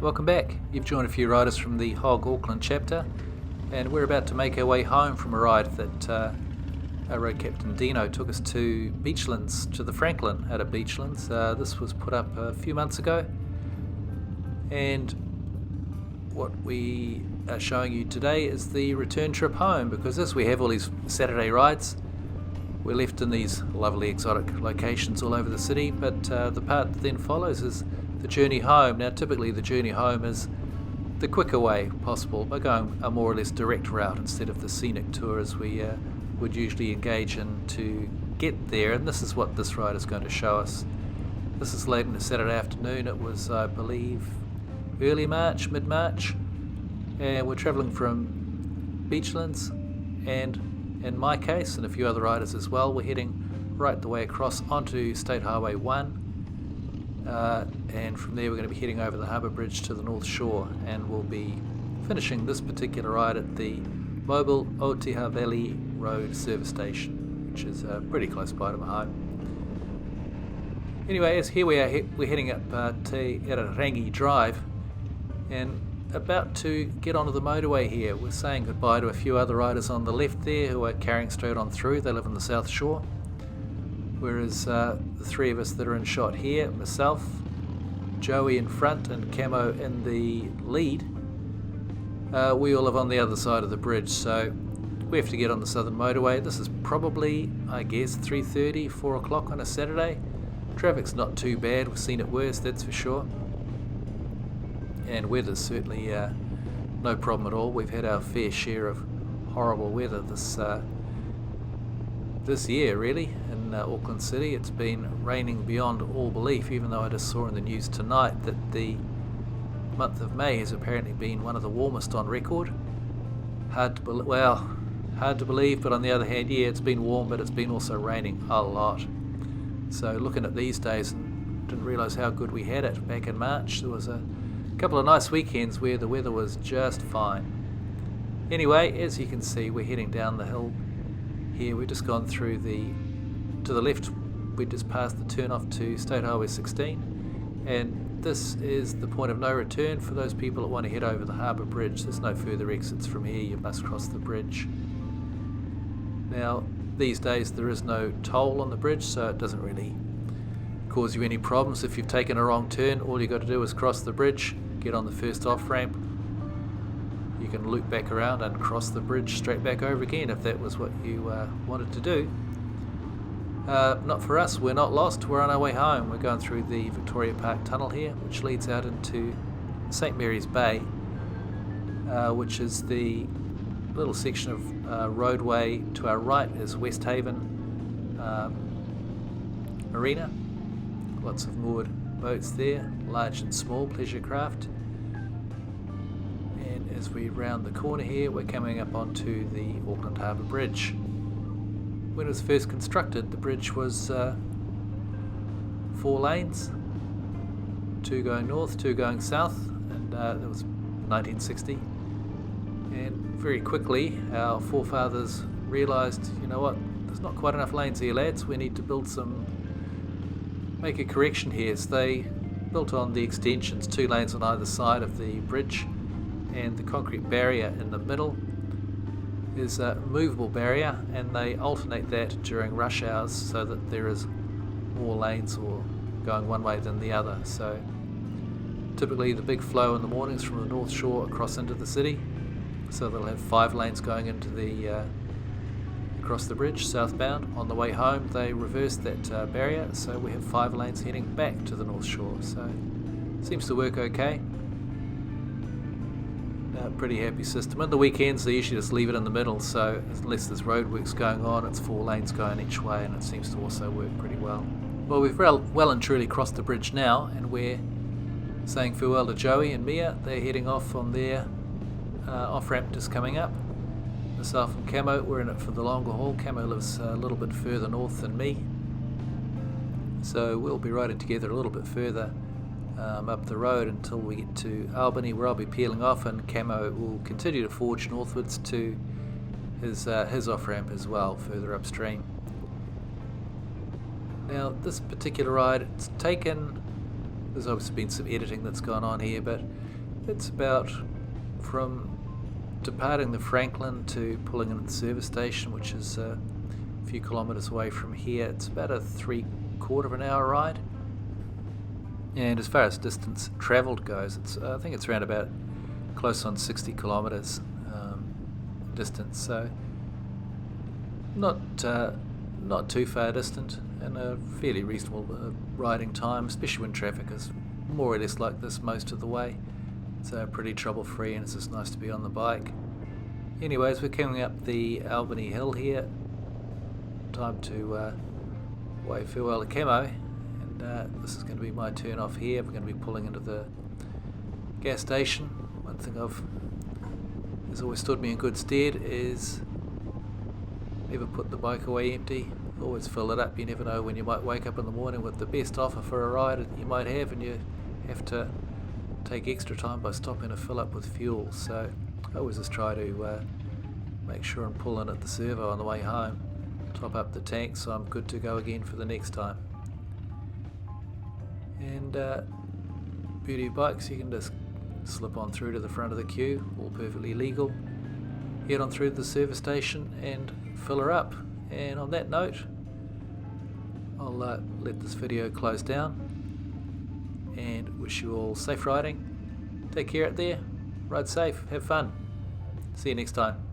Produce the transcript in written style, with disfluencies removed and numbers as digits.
Welcome back. You've joined a few riders from the HOG Auckland Chapter, and we're about to make our way home from a ride that our road captain Dino took us to Beachlands, to the Franklin out of Beachlands. This was put up a few months ago, and what we are showing you today is the return trip home, because as we have all these Saturday rides, we're left in these lovely exotic locations all over the city, but the part that then follows is the journey home. Now typically the journey home is the quicker way possible by going a more or less direct route instead of the scenic tour as we would usually engage in to get there, and this is what this ride is going to show us. This is late in the Saturday afternoon. It was, I believe, early March, mid-March, and we're travelling from Beachlands, and in my case and a few other riders as well, we're heading right the way across onto State Highway 1, and from there we're going to be heading over the Harbour Bridge to the North Shore, and we'll be finishing this particular ride at the Mobile Otaha Valley Road service station, which is pretty close by to my home. Anyway, as here we are, we're heading up Te Iririrangi Drive, and about to get onto the motorway here. We're saying goodbye to a few other riders on the left there who are carrying straight on through. They live on the South Shore, whereas the three of us that are in shot here, myself, Joey in front and Camo in the lead, we all live on the other side of the bridge, so we have to get on the Southern Motorway. This is probably, I guess, 3:30, 4 o'clock on a Saturday. Traffic's not too bad, we've seen it worse, that's for sure. And weather's certainly no problem at all. We've had our fair share of horrible weather this year, really, in Auckland City. It's been raining beyond all belief, even though I just saw in the news tonight that the month of May has apparently been one of the warmest on record. Hard to believe, but on the other hand, yeah, it's been warm, but it's been also raining a lot. So looking at these days, and didn't realise how good we had it back in March. There was a couple of nice weekends where the weather was just fine. Anyway, as you can see, we're heading down the hill here. We've just gone through to the left, we just passed the turn off to State Highway 16, and this is the point of no return for those people that want to head over the Harbour Bridge. There's no further exits from here, you must cross the bridge. Now, these days there is no toll on the bridge, so it doesn't really cause you any problems. If you've taken a wrong turn, all you've got to do is cross the bridge, get on the first off ramp. You can loop back around and cross the bridge straight back over again if that was what you wanted to do. Not for us, we're not lost, we're on our way home. We're going through the Victoria Park Tunnel here, which leads out into St Mary's Bay, which is the little section of roadway. To our right is West Haven Marina. Lots of moored boats there, large and small pleasure craft. And as we round the corner here, we're coming up onto the Auckland Harbour Bridge. When it was first constructed, the bridge was 4 lanes, 2 going north, 2 going south, and that was 1960. And very quickly our forefathers realised, you know what, there's not quite enough lanes here, lads, we need to make a correction here. So they built on the extensions, 2 lanes on either side of the bridge, and the concrete barrier in the middle is a movable barrier, and they alternate that during rush hours so that there is more lanes or going one way than the other. So typically the big flow in the mornings from the North Shore across into the city, so they'll have 5 lanes going into the across the bridge southbound. On the way home they reverse that barrier, so we have 5 lanes heading back to the North Shore. So it seems to work okay. Pretty happy system. On the weekends they usually just leave it in the middle, so unless there's roadworks going on, it's 4 lanes going each way, and it seems to also work pretty well. Well, we've well and truly crossed the bridge now, and we're saying farewell to Joey and Mia. They're heading off on their off-ramp just coming up. Myself and Camo, we're in it for the longer haul. Camo lives a little bit further north than me, so we'll be riding together a little bit further up the road until we get to Albany, where I'll be peeling off, and Camo will continue to forge northwards to his off-ramp as well, further upstream. Now, this particular ride, it's taken, there's obviously been some editing that's gone on here, but It's about from departing the Franklin to pulling into the service station, which is a few kilometres away from here. It's about a 3/4 of an hour ride. And as far as distance travelled goes, I think it's around about close on 60 kilometres distance, so not too far distant, and a fairly reasonable riding time, especially when traffic is more or less like this most of the way. It's pretty trouble free, and it's just nice to be on the bike. Anyways, we're coming up the Albany Hill here. Time to wave farewell to Camo, and this is going to be my turn off here. We're going to be pulling into the gas station. One thing has always stood me in good stead is never put the bike away empty. Always fill it up. You never know when you might wake up in the morning with the best offer for a ride you might have, and you have to take extra time by stopping to fill up with fuel. So I always just try to make sure I'm pulling at the servo on the way home, top up the tank so I'm good to go again for the next time. And beauty of bikes, you can just slip on through to the front of the queue, all perfectly legal, head on through to the service station and fill her up. And on that note, I'll let this video close down and wish you all safe riding. Take care out there, ride safe, have fun. See you next time.